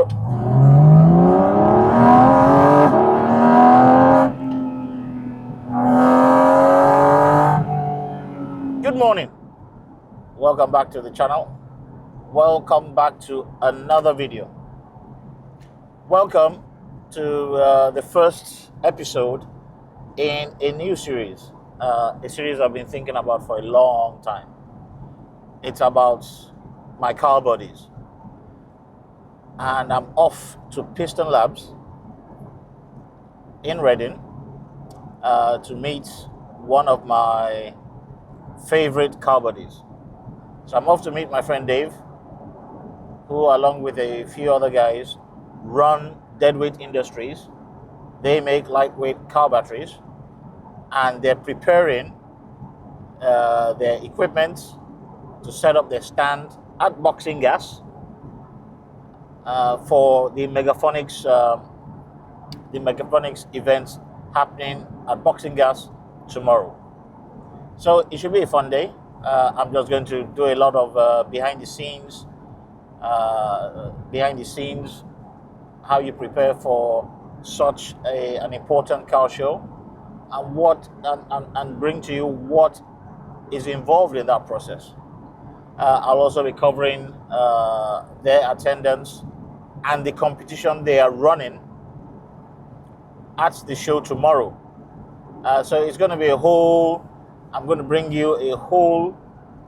tomorrow. Good morning. Welcome back to the channel. Welcome back to another video. Welcome to the first episode in a new series. A series I've been thinking about for a long time. It's about my car bodies. And I'm off to Piston Labs in Reading to meet one of my favorite car bodies. So I'm off to meet my friend Dave, who along with a few other guys run Deadweight Industries. They make lightweight car batteries, and they're preparing their equipment to set up their stand at Boxengasse for the Megaphonics events happening at Boxengasse tomorrow. So it should be a fun day. I'm just going to do a lot of behind the scenes, how you prepare for such an important car show, and bring to you what is involved in that process. I'll also be covering their attendance and the competition they are running at the show tomorrow. So it's going to be I'm going to bring you the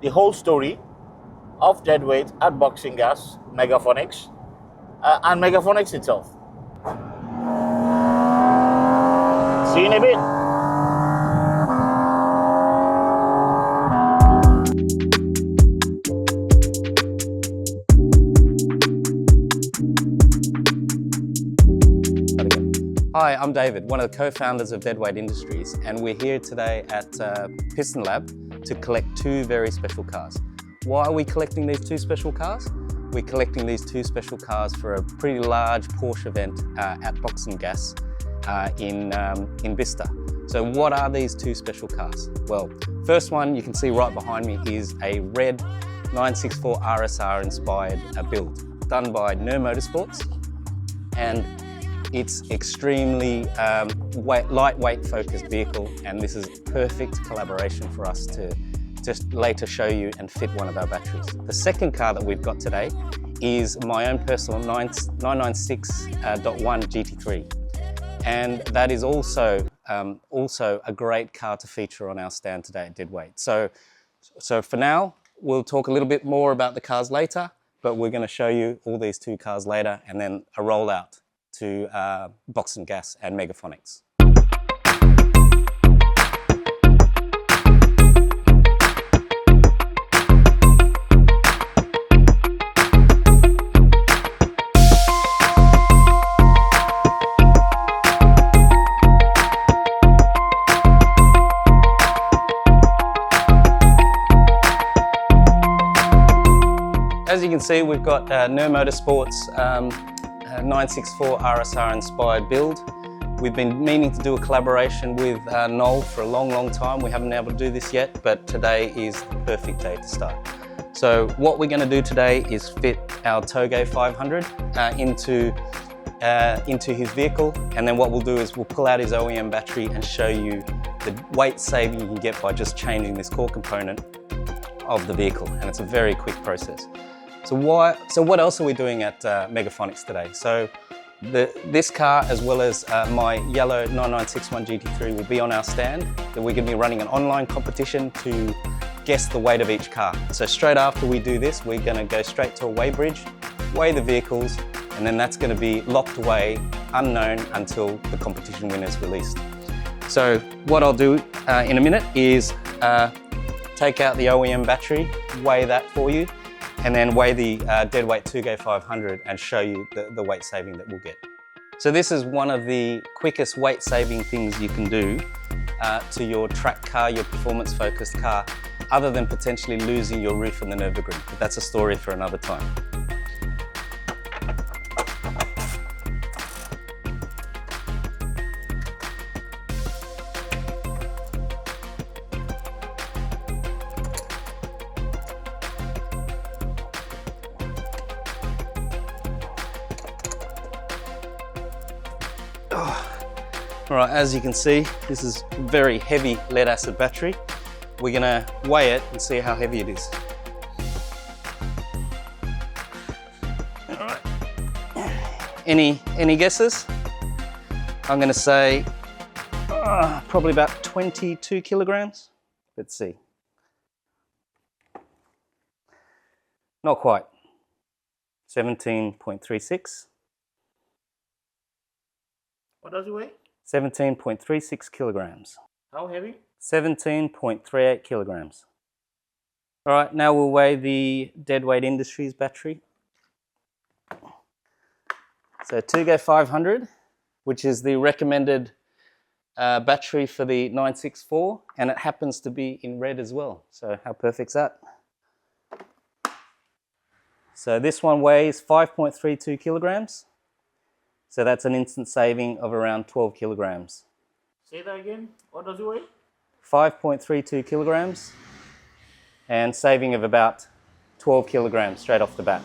whole story of Deadweight at Boxengasse, Megaphonics, and Megaphonics itself. See you in a bit. Hi, I'm David, one of the co-founders of Deadweight Industries, and we're here today at Piston Lab to collect two very special cars. Why are we collecting these two special cars? We're collecting these two special cars for a pretty large Porsche event at Boxengasse in Bicester. So what are these two special cars? Well, first one you can see right behind me is a red 964 RSR inspired build done by Motorsports, and it's extremely lightweight focused vehicle, and this is perfect collaboration for us to just later show you and fit one of our batteries. The second car that we've got today is my own personal 996.1 GT3, and that is also a great car to feature on our stand today at Deadweight. So for now, we'll talk a little bit more about the cars later, but we're going to show you all these two cars later, and then a rollout to Boxengasse and Megaphonics. As you can see, we've got Motorsports 964 RSR inspired build. We've been meaning to do a collaboration with Noel for a long time. We haven't been able to do this yet, but today is the perfect day to start. So what we're going to do today is fit our Toge 500 into his vehicle, and then what we'll do is we'll pull out his OEM battery and show you the weight saving you can get by just changing this core component of the vehicle, and it's a very quick process. So what else are we doing at Megaphonics today? So this car, as well as my yellow 9961 GT3, will be on our stand. Then we're going to be running an online competition to guess the weight of each car. So straight after we do this, we're going to go straight to a weigh bridge, weigh the vehicles, and then that's going to be locked away, unknown, until the competition winner is released. So what I'll do in a minute is take out the OEM battery, weigh that for you, and then weigh the Deadweight Toge 500 and show you the weight saving that we'll get. So this is one of the quickest weight saving things you can do to your track car, your performance focused car, other than potentially losing your roof on the Nürburgring. But that's a story for another time. All right, as you can see, this is a very heavy lead acid battery. We're gonna weigh it and see how heavy it is. All right. Any guesses? I'm gonna say probably about 22 kilograms. Let's see. Not quite. 17.36. What does it weigh? 17.36 kilograms. How heavy? 17.38 kilograms. All right, now we'll weigh the Deadweight Industries battery. So Togo 500, which is the recommended battery for the 964, and it happens to be in red as well. So how perfect's that? So this one weighs 5.32 kilograms. So that's an instant saving of around 12 kilograms. Say that again. What does it weigh? 5.32 kilograms and saving of about 12 kilograms straight off the bat.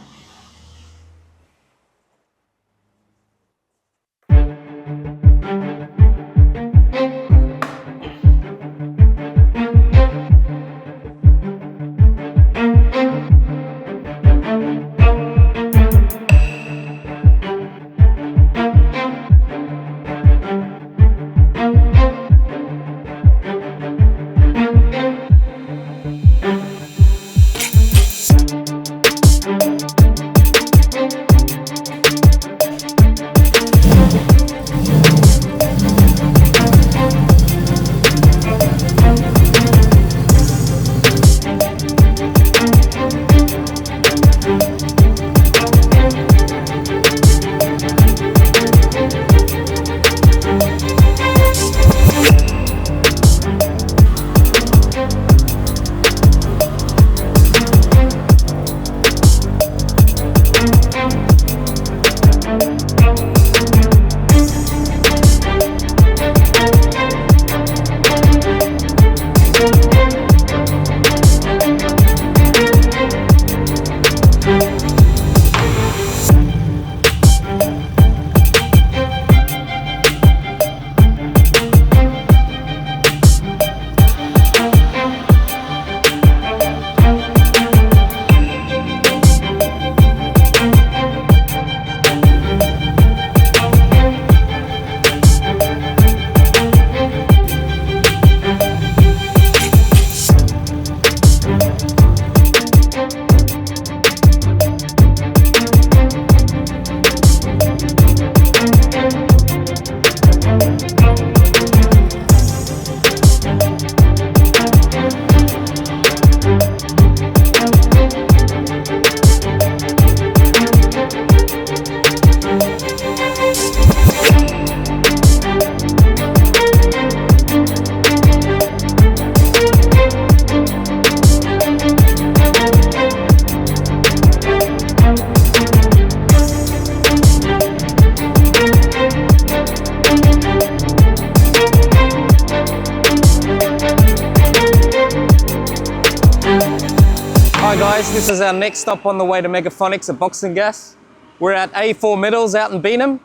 Hi guys, this is our next stop on the way to Megaphonics at Boxengasse. We're at A4 Metals out in Beanham.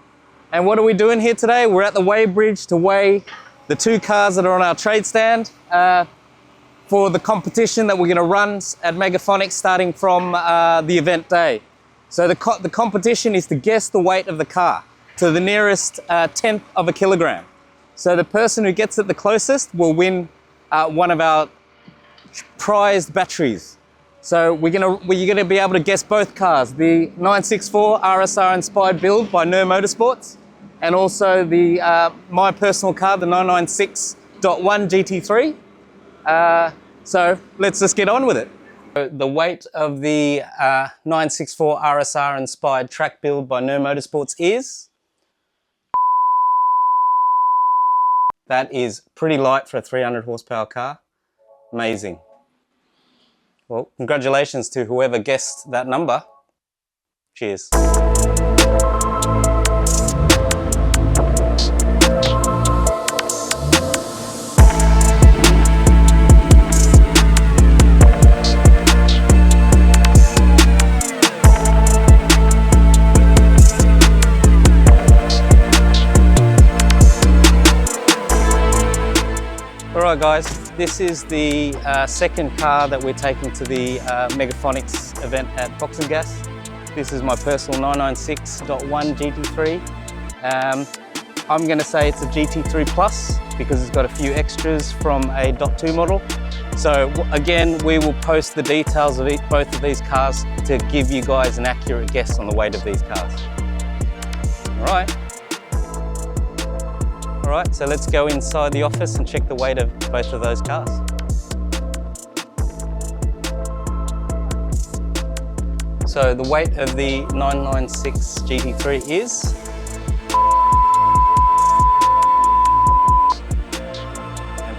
And what are we doing here today? We're at the weigh bridge to weigh the two cars that are on our trade stand for the competition that we're going to run at Megaphonics starting from the event day. So the competition is to guess the weight of the car to the nearest tenth of a kilogram. So the person who gets it the closest will win one of our prized batteries. So you're gonna be able to guess both cars, the 964 RSR inspired build by Nur Motorsports, and also the my personal car, the 996.1 GT3. So let's just get on with it. The weight of the 964 RSR inspired track build by Nur Motorsports is... That is pretty light for a 300 horsepower car. Amazing. Well, congratulations to whoever guessed that number. Cheers. Righto guys, this is the second car that we're taking to the Megaphonics event at Boxengasse. This is my personal 996.1 GT3. I'm going to say it's a GT3 Plus because it's got a few extras from a .2 model. So again, we will post the details of both of these cars to give you guys an accurate guess on the weight of these cars. All right, so let's go inside the office and check the weight of both of those cars. So the weight of the 996 GT3 is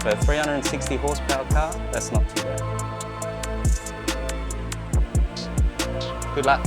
for a 360 horsepower car, that's not too bad. Good luck.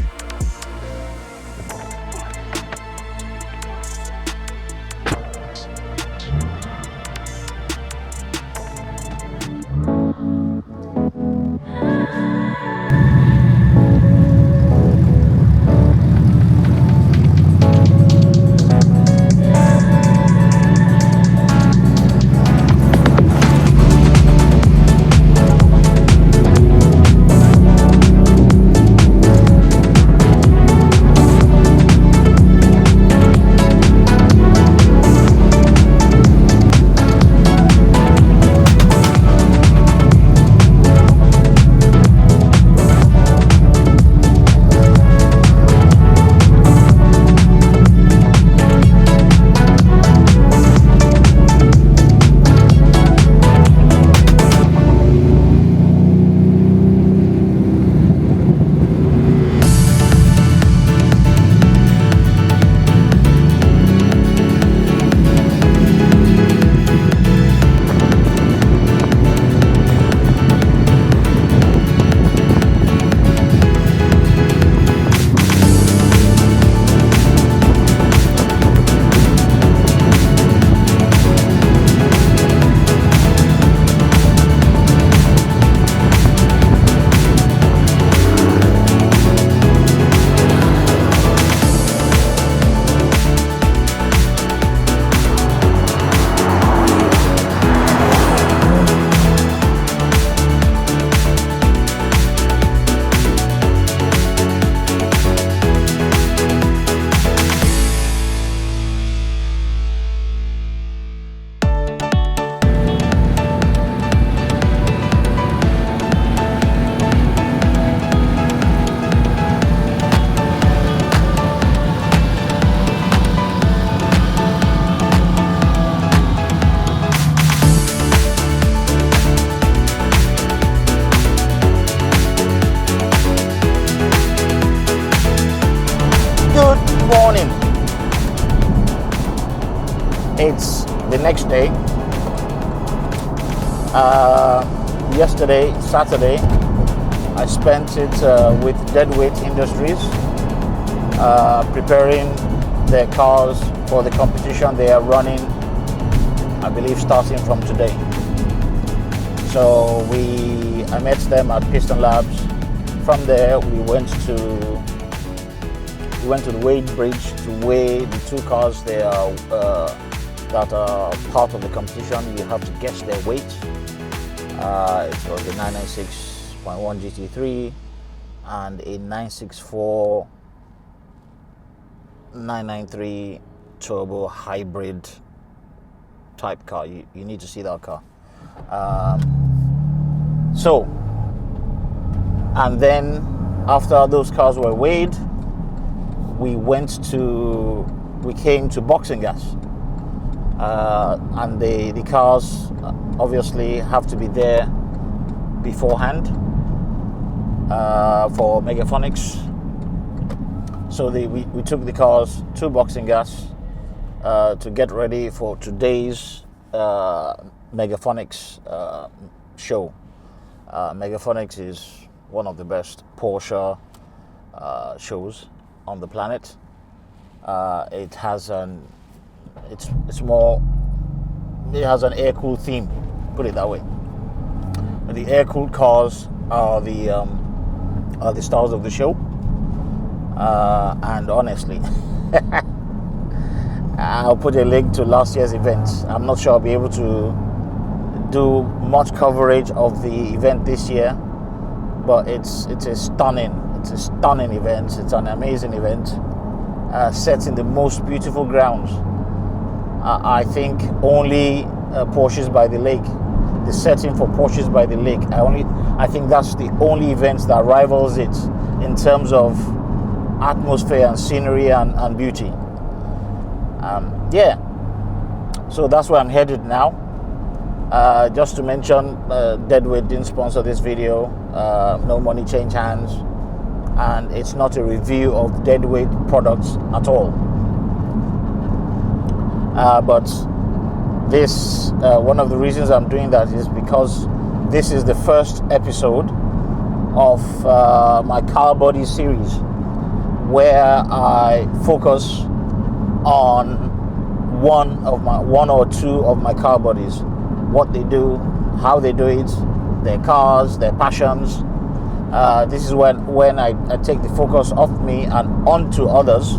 Morning. It's the next day. Yesterday, Saturday, I spent it with Deadweight Industries, preparing their cars for the competition they are running, I believe, starting from today. So I met them at Piston Labs. From there, we went to the weigh bridge to weigh the two cars that are part of the competition. You have to guess their weight. It was a 996.1 GT3 and a 964 993 turbo hybrid type car. You need to see that car. And then after those cars were weighed, we came to Boxengasse, and the cars obviously have to be there beforehand for Megaphonics. So we took the cars to Boxengasse to get ready for today's Megaphonics show. Megaphonics is one of the best Porsche shows on the planet. It has an air-cooled theme, put it that way. The air-cooled cars are the stars of the show, and honestly, I'll put a link to last year's event. I'm not sure I'll be able to do much coverage of the event this year, but it's a stunning event. It's an amazing event, set in the most beautiful grounds. I think only Porsches by the Lake, the setting for Porsches by the Lake. I think that's the only event that rivals it in terms of atmosphere and scenery and beauty. So that's where I'm headed now. Just to mention, Deadweight didn't sponsor this video. No money change hands, and it's not a review of Deadweight products at all. But this, one of the reasons I'm doing that is because this is the first episode of my car body series, where I focus on one or two of my car bodies, what they do, how they do it, their cars, their passions. This is when I take the focus off me and onto others,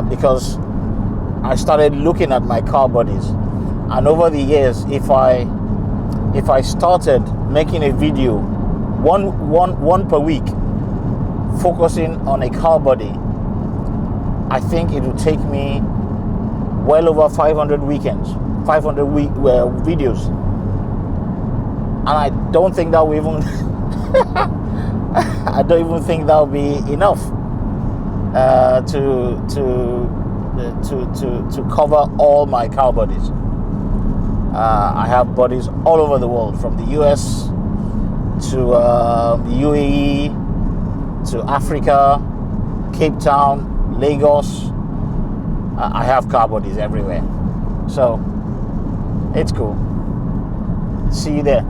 because I started looking at my car bodies, and over the years, if I started making a video one per week focusing on a car body, I think it would take me well over 500 weekends, 500 videos, and I don't think that will even I don't even think that will be enough to cover all my car bodies. I have bodies all over the world, from the US to the UAE to Africa, Cape Town, Lagos. I have car bodies everywhere, so it's cool. See you there.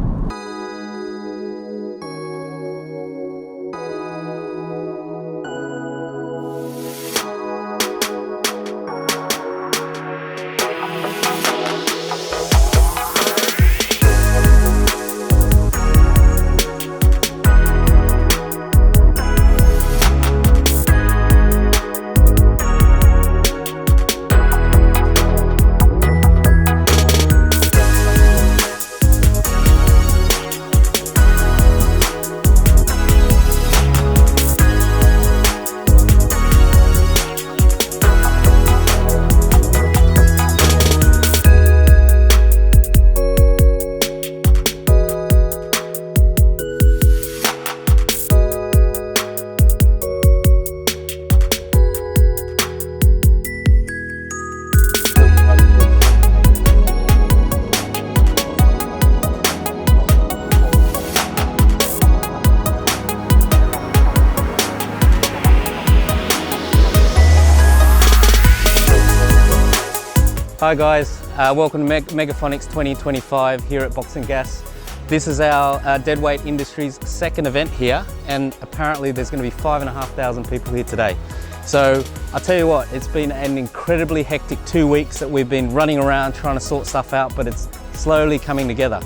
Hi guys, welcome to Megaphonics 2025 here at Boxengasse. This is our Deadweight Industries second event here, and apparently there's going to be 5,500 people here today. So I'll tell you what, it's been an incredibly hectic 2 weeks that we've been running around trying to sort stuff out, but it's slowly coming together.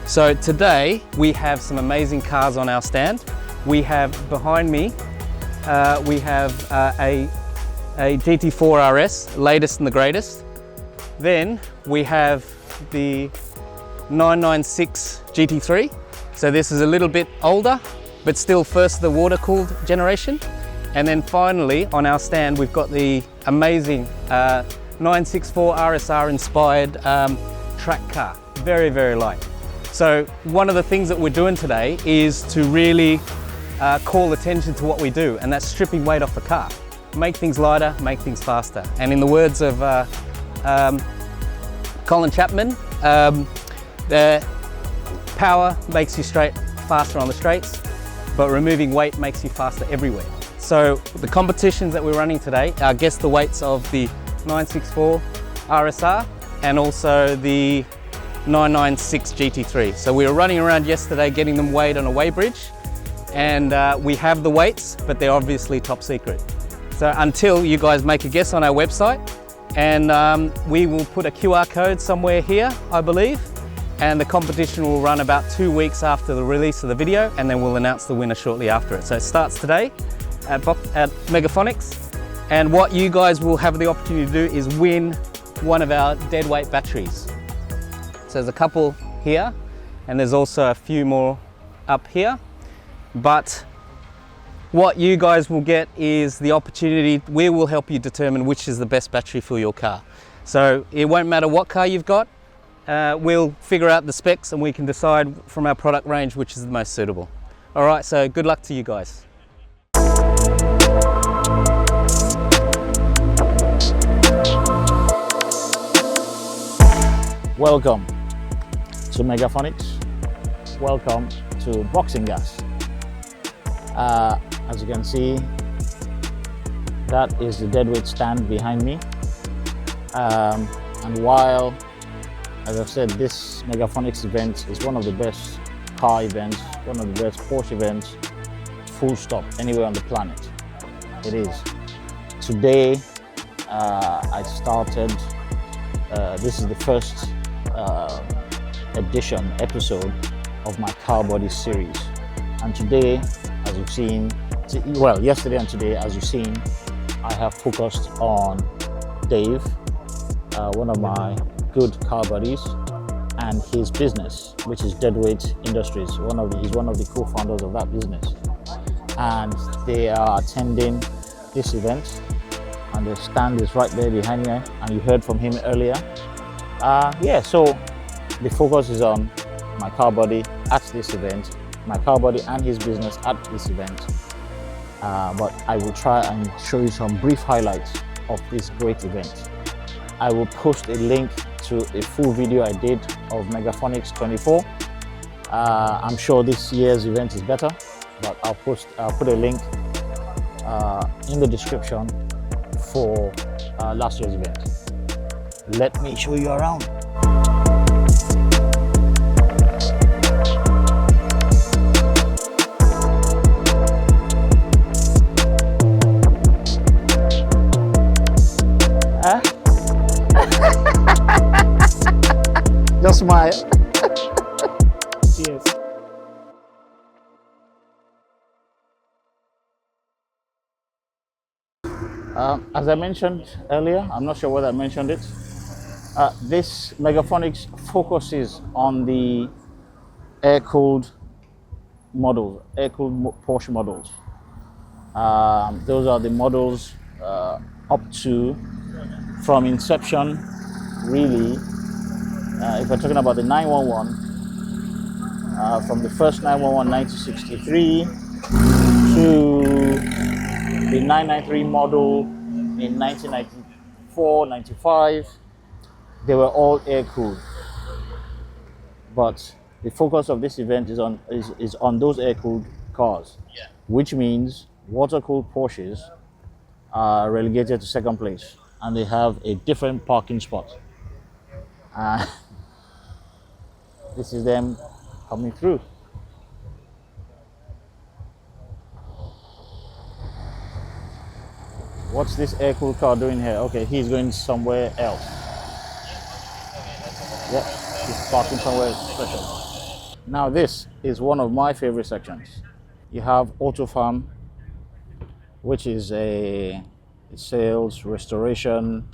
So today we have some amazing cars on our stand. We have behind me, we have a GT4 RS, latest and the greatest. Then we have the 996 GT3. So this is a little bit older, but still first the water-cooled generation. And then finally on our stand, we've got the amazing 964 RSR inspired track car. Very, very light. So one of the things that we're doing today is to really call attention to what we do, and that's stripping weight off the car. Make things lighter, make things faster. And in the words of Colin Chapman, the power makes you faster on the straights, but removing weight makes you faster everywhere. So the competitions that we're running today are guess the weights of the 964 RSR and also the 996 GT3. So we were running around yesterday getting them weighed on a weigh bridge, and we have the weights, but they're obviously top secret. So until you guys make a guess on our website, and we will put a QR code somewhere here, I believe, and the competition will run about 2 weeks after the release of the video, and then we'll announce the winner shortly after it. So it starts today at Megaphonics, and what you guys will have the opportunity to do is win one of our Deadweight batteries. So there's a couple here, and there's also a few more up here. But what you guys will get is the opportunity, we will help you determine which is the best battery for your car. So it won't matter what car you've got, we'll figure out the specs and we can decide from our product range which is the most suitable. All right, so good luck to you guys. Welcome to Megaphonics. Welcome to Boxengasse. As you can see, that is the deadweight stand behind me. And while, as I've said, this Megaphonics event is one of the best car events, one of the best Porsche events, full stop, anywhere on the planet. It is. Today, I started, this is the first episode of my car body series. And today, as you've seen, well, yesterday and today, as you've seen, I have focused on Dave, one of my good car buddies, and his business, which is Deadweight Industries. He's one of the co-founders of that business. And they are attending this event, and the stand is right there behind me, and you heard from him earlier. Yeah, so the focus is on my car body at this event, my car body and his business at this event. But I will try and show you some brief highlights of this great event. I will post a link to a full video I did of Megaphonics 24. I'm sure this year's event is better, but I'll put a link in the description for last year's event. Let me show you around. Just smile. Cheers. As I mentioned earlier, I'm not sure whether I mentioned it, this Megaphonics focuses on the air-cooled models, air-cooled Porsche models. Those are the models up to, from inception, really, if we're talking about the 911, from the first 911 1963 to the 993 model in 1994, 95, they were all air-cooled. But the focus of this event is on those air-cooled cars, which means water-cooled Porsches are relegated to second place, and they have a different parking spot. This is them coming through. What's this air-cooled car doing here? Okay, he's going somewhere else. Yep, he's parking somewhere special. Now this is one of my favorite sections. You have Auto Farm, which is a sales, restoration,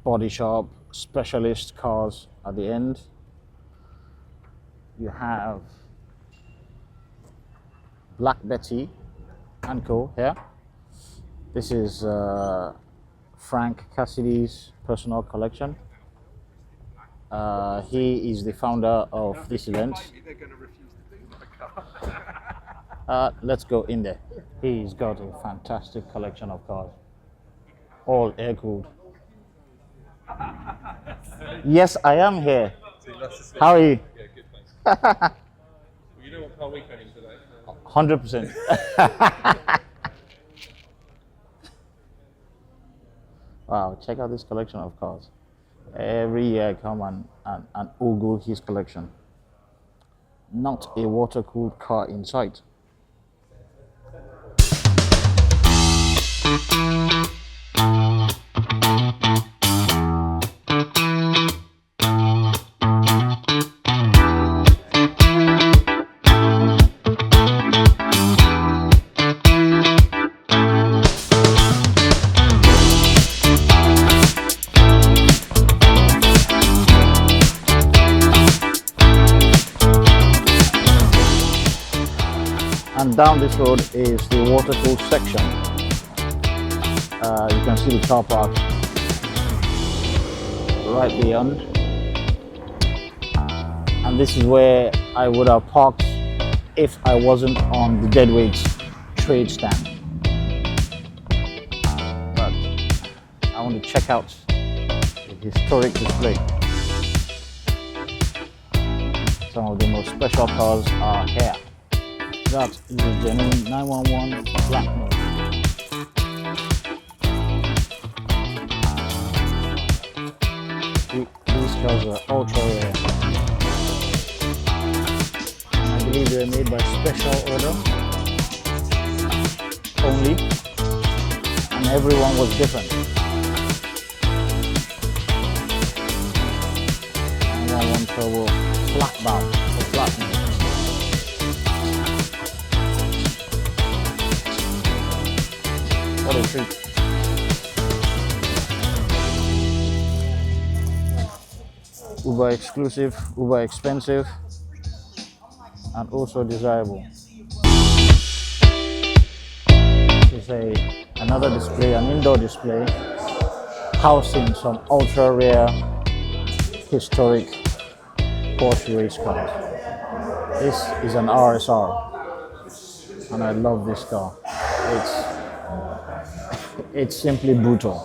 body shop, specialist cars at the end. You have Black Betty & Co. here. This is Frank Cassidy's personal collection. He is the founder of this event. Let's go in there. He's got a fantastic collection of cars, all air-cooled. Yes, I am here. How are you? Yeah, good, thanks. Well, you know what car we came in today? 100%. Wow, check out this collection of cars. Every year I come and ogle his collection. Not a water-cooled car in sight. And down this road is the water-cooled section. You can see the car park right beyond. And this is where I would have parked if I wasn't on the Deadweight trade stand. But I want to check out the historic display. Some of the most special cars are here. That is a genuine 911 black note. These cars are ultra rare. I believe they were made by special order only, and everyone was different. 911 turbo flat bound or flat note. What a treat. Uber exclusive, Uber expensive, and also desirable. This is another display, an indoor display, housing some ultra rare, historic Porsche race cars. This is an RSR, and I love this car. It's simply brutal.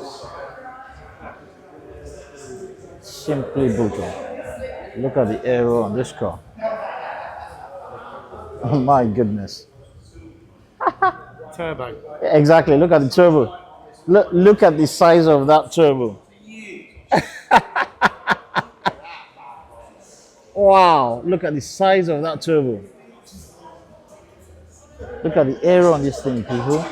Simply brutal. Look at the aero on this car. Oh my goodness. Turbo. Exactly, look at the turbo. Look at the size of that turbo. Wow, look at the size of that turbo. Look at the aero on this thing, people.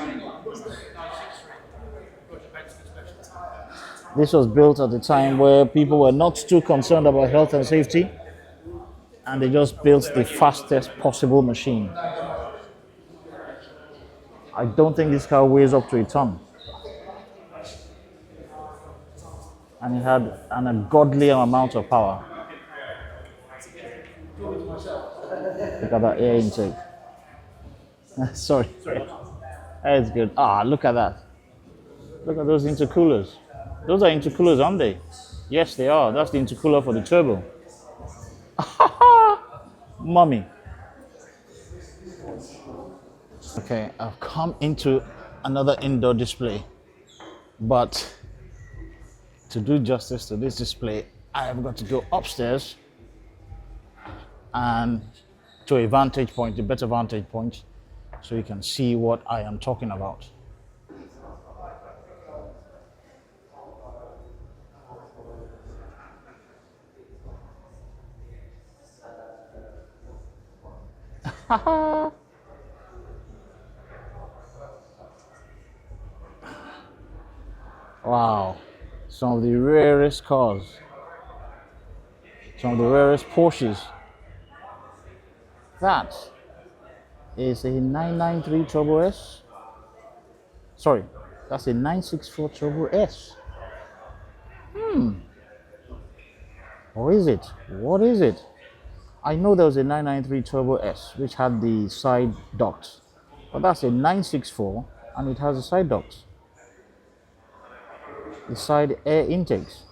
This was built at a time where people were not too concerned about health and safety, and they just built the fastest possible machine. I don't think this car weighs up to a ton. And it had an ungodly amount of power. Look at that air intake. Sorry. It's good. Ah, look at that. Look at those intercoolers. Those are intercoolers, aren't they? Yes, they are. That's the intercooler for the turbo. Mommy. Okay, I've come into another indoor display, but to do justice to this display, I have got to go upstairs and to a vantage point, a better vantage point, so you can see what I am talking about. Wow, some of the rarest cars, some of the rarest Porsches. That is a 993 Turbo S. Sorry, that's a 964 Turbo S. Or is it? What is it? I know there was a 993 Turbo S which had the side ducts, but that's a 964 and it has the side ducts. The side air intakes.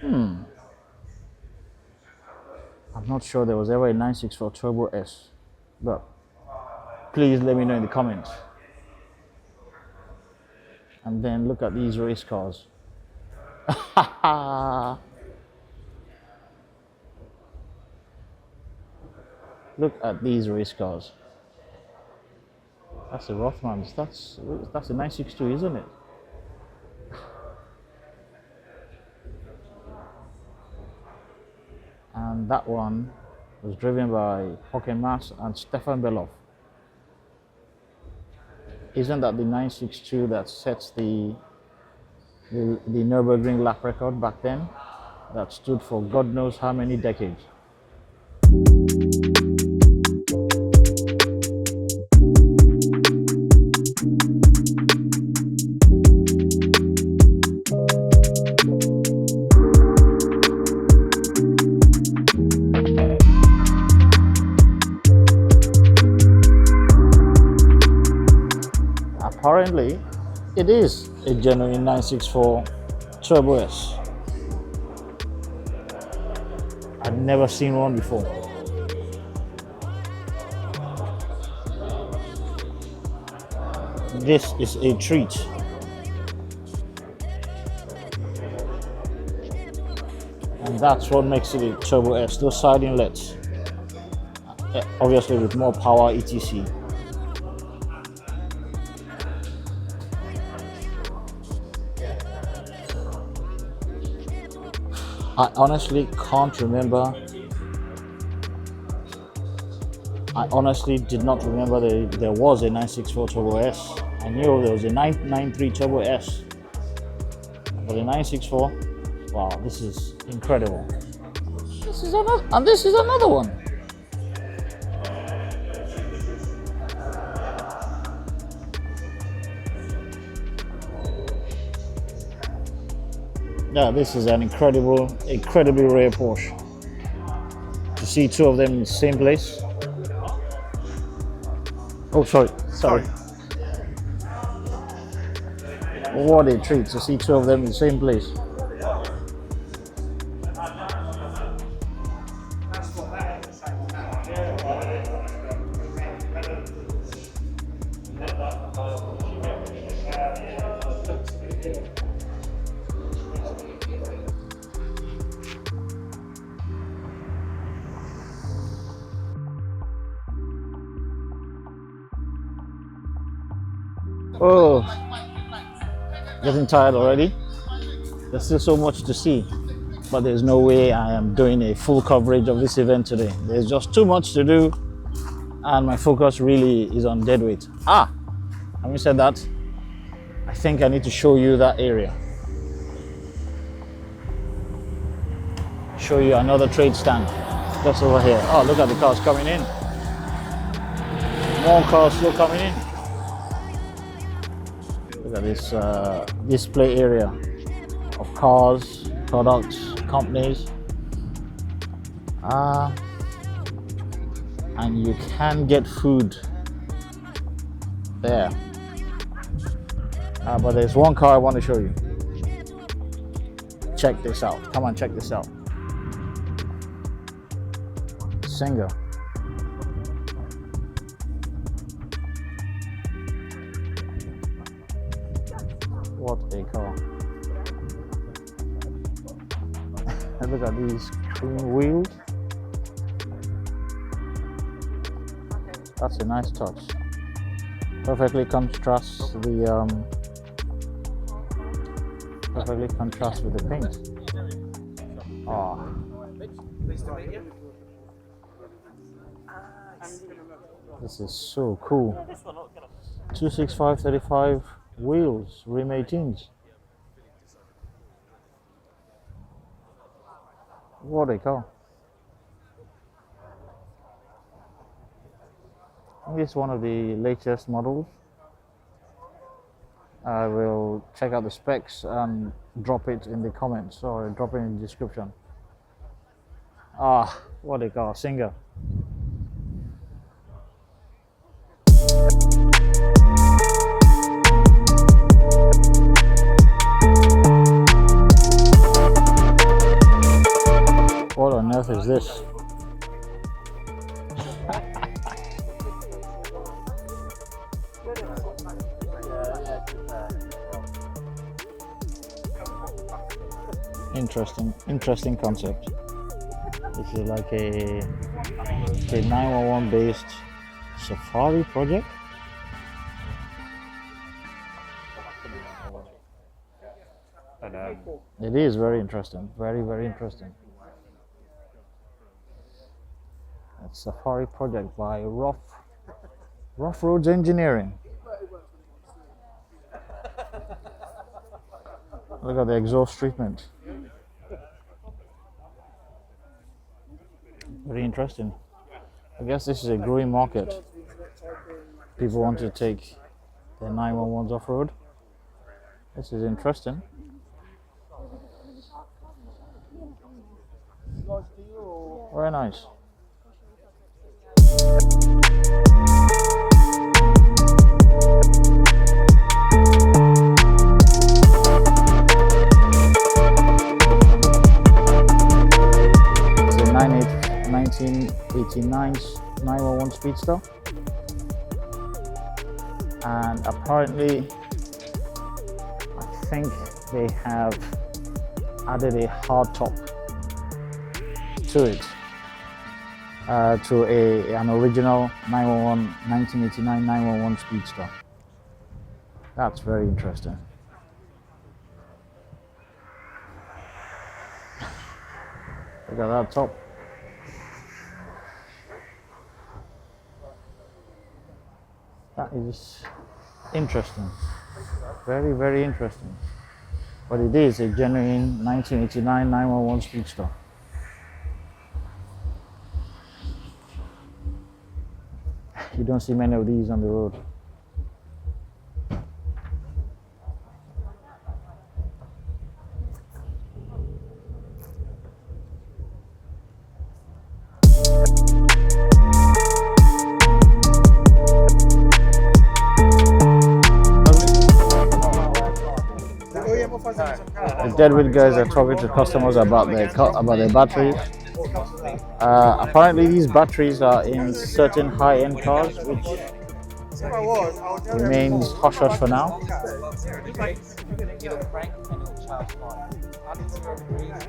I'm not sure there was ever a 964 Turbo S, but please let me know in the comments. And then look at these race cars. Look at these race cars. That's a Rothmans. That's a 962, isn't it? And that one was driven by Boxengasse and Stefan Beloff. Isn't that the 962 that sets the Nürburgring lap record back then? That stood for God knows how many decades. apparently it is a genuine 964 Turbo S. I've never seen one before. This is a treat. And that's what makes it a Turbo S. Those side inlets, obviously with more power, etc. I honestly can't remember. I honestly did not remember there was a 964 Turbo S. I knew there was a 993 Turbo S, but a 964, wow, this is incredible. This is another one. Yeah, this is an incredibly rare Porsche. To see two of them in the same place. Oh, sorry. What a treat to see two of them in the same place. Oh, getting tired already. There's still so much to see, but there's no way I am doing a full coverage of this event today. There's just too much to do, and my focus really is on deadweight. Having said that, I think I need to show you that area. Show you another trade stand just over here. Oh, look at the cars coming in. More cars still coming in. Look at this display area of cars, products, companies. And you can get food there. But there's one car I want to show you. Check this out. Come on, check this out. Singer. What a car. And look at these cream wheels. That's a nice touch. Perfectly contrasts with the paint. Oh. This is so cool. 265/35 wheels, rim 18s. What a car. I think it's one of the latest models. I will check out the specs and drop it in the comments or drop it in the description. What a car, Singer. What on earth is this? Interesting concept. This is like a 911 based safari project. It is very interesting, very interesting. It's safari project by Rough Roads Engineering. Look at the exhaust treatment. Very interesting. I guess this is a growing market. People want to take their 911s off-road. This is interesting. Very nice. 1989 911 Speedster, and apparently I think they have added a hard top to it, to an original 1989 911 Speedster. That's very interesting. Look at that top. That is interesting. Very, very interesting. But it is a genuine 1989 911 Speedster. You don't see many of these on the road. The Deadweight guys are talking to customers about their batteries. Apparently these batteries are in certain high-end cars, which remains hush-hush for now.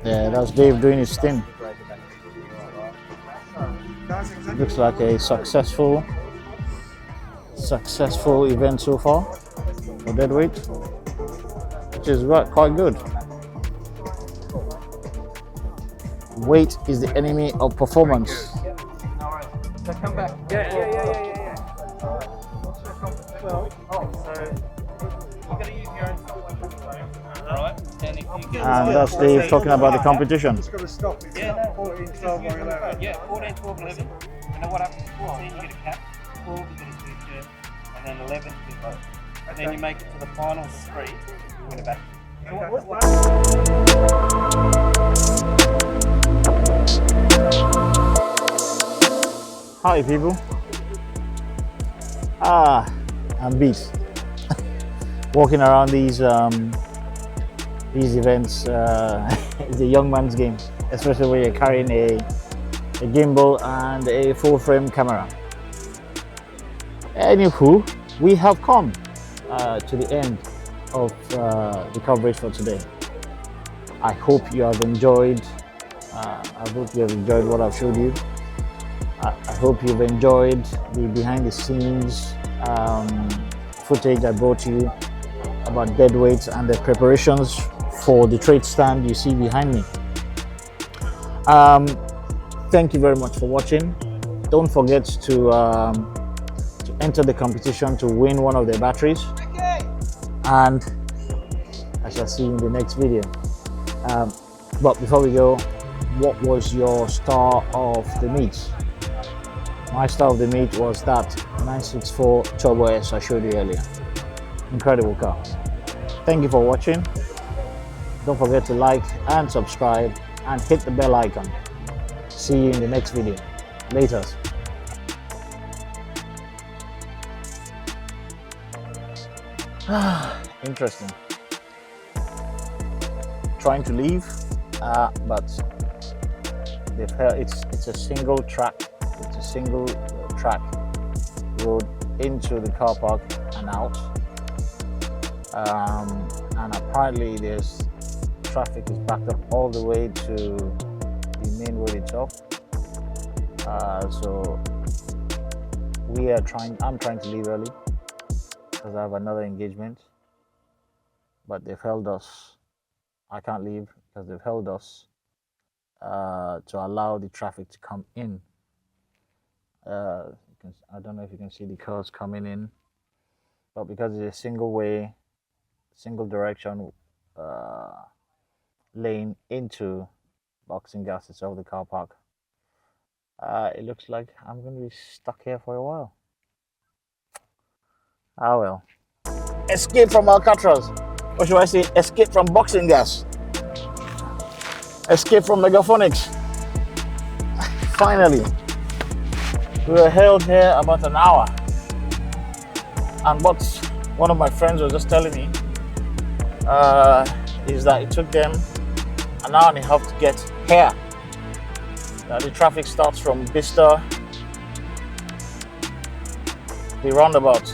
Yeah, that's Dave doing his thing. Looks like a successful event so far for Deadweight, which is quite good. Weight is the enemy of performance. So come back. Yeah. Well, so you've got to use your own stuff. Alright. And that's Dave talking about the competition. Just got to stop it. Yeah, 14, 12, or 11. Yeah, 14, 12, 11. And then what happens is 14 you get a cap, 12 you get a t-shirt, and then 11 you get both. And then you make it to the final 3, you win it back. Hi people. I'm Beast. Walking around these events is a young man's game, especially when you're carrying a gimbal and a full frame camera. Anywho, we have come to the end of the coverage for today. I hope you have enjoyed. What I've showed you. I hope you've enjoyed the behind the scenes footage I brought you about Deadweight and the preparations for the trade stand you see behind me. Thank you very much for watching. Don't forget to enter the competition to win one of their batteries, and I shall see you in the next video. But before we go, what was your star of the meet? My star of the meet was that 964 Turbo S I showed you earlier. Incredible car. Thank you for watching. Don't forget to like and subscribe and hit the bell icon. See you in the next video. Laters. Interesting. Trying to leave, but it's a single track. It's a single track road into the car park and out. And apparently there's traffic is backed up all the way to the main road itself. So I'm trying to leave early because I have another engagement, but they've held us. I can't leave because they've held us to allow the traffic to come in. I don't know if you can see the cars coming in, but because it's a single way, single direction lane into Boxengasse itself, the car park, it looks like I'm going to be stuck here for a while. Ah well. Escape from Alcatraz. Or should I say escape from Boxengasse? Escape from Megaphonics. Finally. We were held here about an hour, and what one of my friends was just telling me is that it took them an hour and a half to get here. The traffic starts from Bicester the roundabout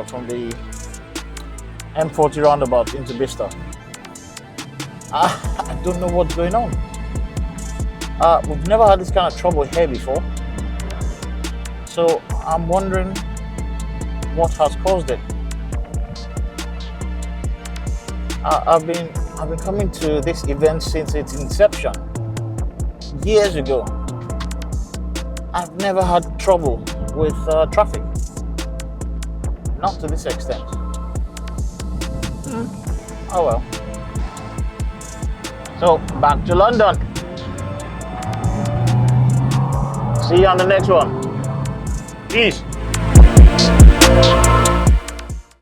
from the M40 roundabout into Bicester. I don't know what's going on. We've never had this kind of trouble here before, so I'm wondering what has caused it. I've been coming to this event since its inception years ago. I've never had trouble with traffic, not to this extent. Oh well. So back to London. See you on the next one. Peace.